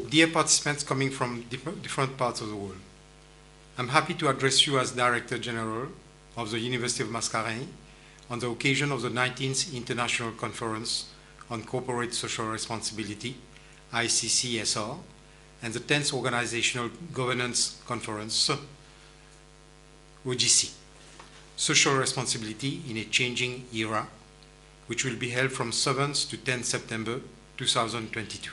dear participants coming from different parts of the world, I'm happy to address you as Director General of the University of Mascareignes on the occasion of the 19th International Conference on Corporate Social Responsibility, ICCSR, and the 10th Organizational Governance Conference, OGC, Social Responsibility in a Changing Era, which will be held from 7th to 10th September 2022.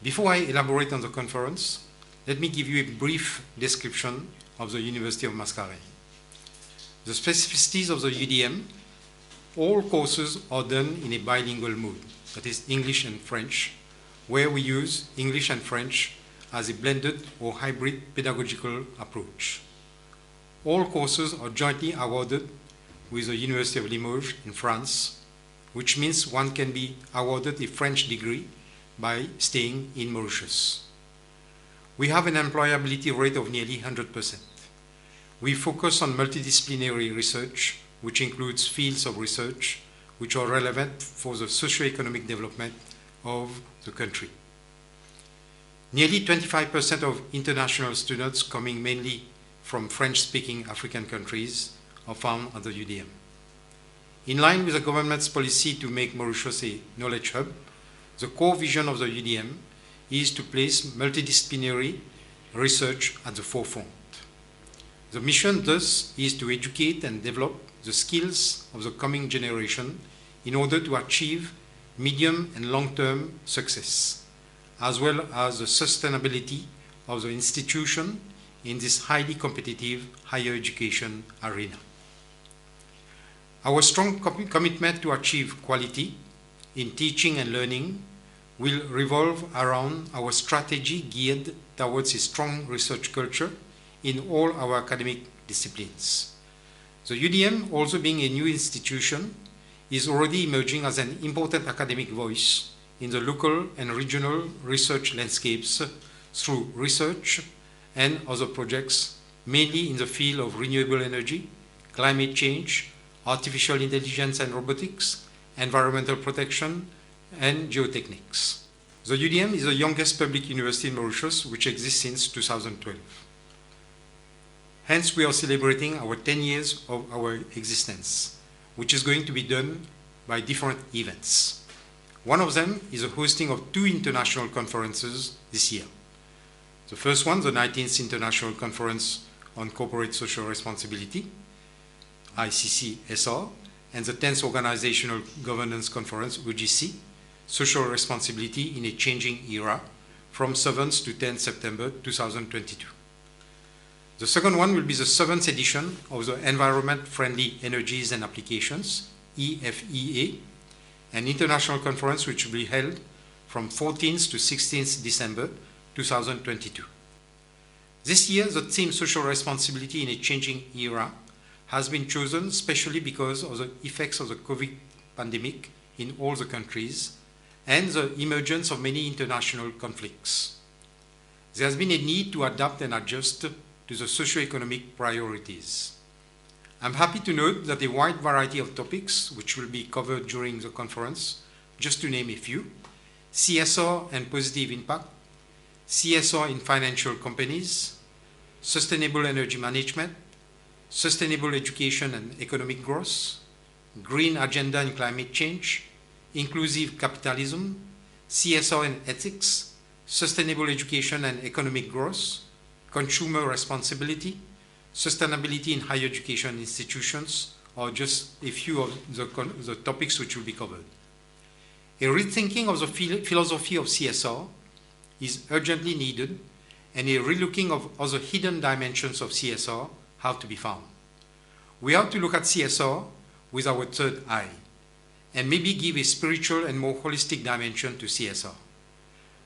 Before I elaborate on the conference, let me give you a brief description of the University of Mascareignes. The specificities of the UDM: all courses are done in a bilingual mode, that is English and French, where we use English and French as a blended or hybrid pedagogical approach. All courses are jointly awarded with the University of Limoges in France, which means one can be awarded a French degree by staying in Mauritius. We have an employability rate of nearly 100%. We focus on multidisciplinary research, which includes fields of research which are relevant for the socio-economic development of the country. Nearly 25% of international students coming mainly from French-speaking African countries are found at the UDM. In line with the government's policy to make Mauritius a knowledge hub, the core vision of the UDM is to place multidisciplinary research at the forefront. The mission thus is to educate and develop the skills of the coming generation in order to achieve medium and long-term success, as well as the sustainability of the institution in this highly competitive higher education arena. Our strong commitment to achieve quality in teaching and learning will revolve around our strategy geared towards a strong research culture in all our academic disciplines. The UDM, also being a new institution, is already emerging as an important academic voice in the local and regional research landscapes through research and other projects, mainly in the field of renewable energy, climate change, artificial intelligence and robotics, environmental protection, and geotechnics. The UDM is the youngest public university in Mauritius, which exists since 2012. Hence, we are celebrating our 10 years of our existence, which is going to be done by different events. One of them is the hosting of 2 international conferences this year. The first one, the 19th International Conference on Corporate Social Responsibility, ICCSR, and the 10th Organizational Governance Conference, OGC, Social Responsibility in a Changing Era, from 7th to 10th September 2022. The second one will be the 7th edition of the Environment-Friendly Energies and Applications, EFEA, an international conference which will be held from 14th to 16th December 2022. This year, the theme Social Responsibility in a Changing Era has been chosen especially because of the effects of the COVID pandemic in all the countries and the emergence of many international conflicts. There has been a need to adapt and adjust to the socio-economic priorities. I'm happy to note that a wide variety of topics which will be covered during the conference, just to name a few: CSR and positive impact, CSR in financial companies, sustainable energy management, sustainable education and economic growth, green agenda and climate change, inclusive capitalism, CSR and ethics, sustainable education and economic growth, consumer responsibility, sustainability in higher education institutions, are just a few of the topics which will be covered. A rethinking of the philosophy of CSR is urgently needed, and a relooking of other hidden dimensions of CSR have to be found. We have to look at CSR with our third eye, and maybe give a spiritual and more holistic dimension to CSR.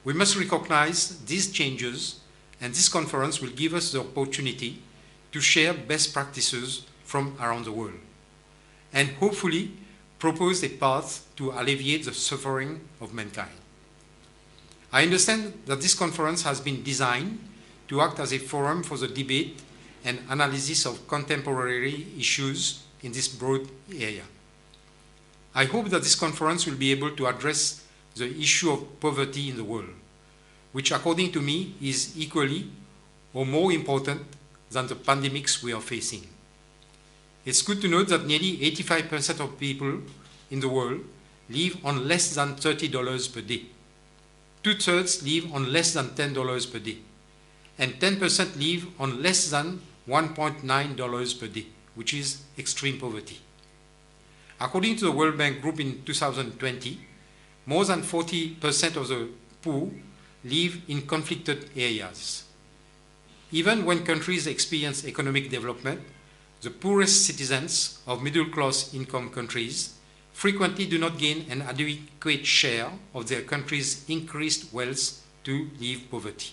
We must recognize these changes, and this conference will give us the opportunity to share best practices from around the world, and hopefully propose a path to alleviate the suffering of mankind. I understand that this conference has been designed to act as a forum for the debate and analysis of contemporary issues in this broad area. I hope that this conference will be able to address the issue of poverty in the world, which according to me is equally or more important than the pandemics we are facing. It's good to note that nearly 85% of people in the world live on less than $30 per day. 2/3 live on less than $10 per day. And 10% live on less than $1.9 per day, which is extreme poverty. According to the World Bank Group in 2020, more than 40% of the poor live in conflicted areas. Even when countries experience economic development, the poorest citizens of middle-class income countries frequently do not gain an adequate share of their country's increased wealth to leave poverty.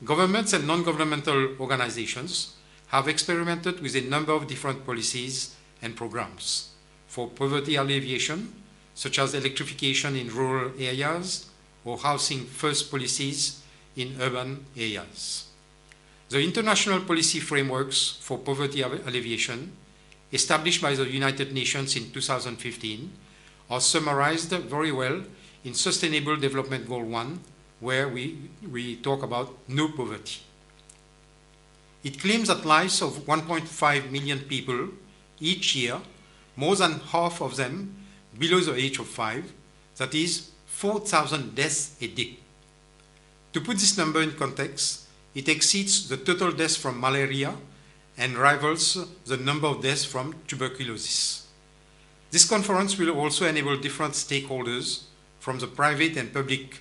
Governments and non-governmental organizations have experimented with a number of different policies and programs for poverty alleviation, such as electrification in rural areas or housing first policies in urban areas. The international policy frameworks for poverty alleviation established by the United Nations in 2015 are summarized very well in Sustainable Development Goal 1, where we talk about no poverty. It claims that lives of 1.5 million people each year, more than half of them below the age of 5, that is 4,000 deaths a day. To put this number in context, it exceeds the total deaths from malaria and rivals the number of deaths from tuberculosis. This conference will also enable different stakeholders from the private and public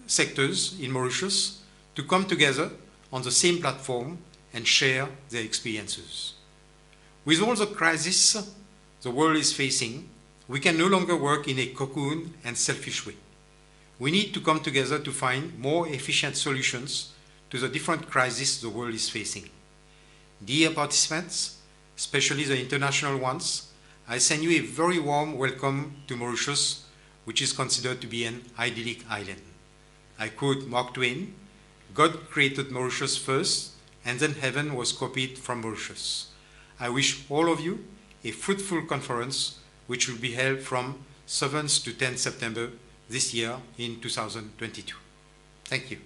sectors in Mauritius to come together on the same platform and share their experiences. With all the crises the world is facing, we can no longer work in a cocoon and selfish way. We need to come together to find more efficient solutions to the different crises the world is facing. Dear participants, especially the international ones, I send you a very warm welcome to Mauritius, which is considered to be an idyllic island. I quote Mark Twain, "God created Mauritius first, and then heaven was copied from Mauritius." I wish all of you a fruitful conference, which will be held from 7th to 10th September this year in 2022. Thank you.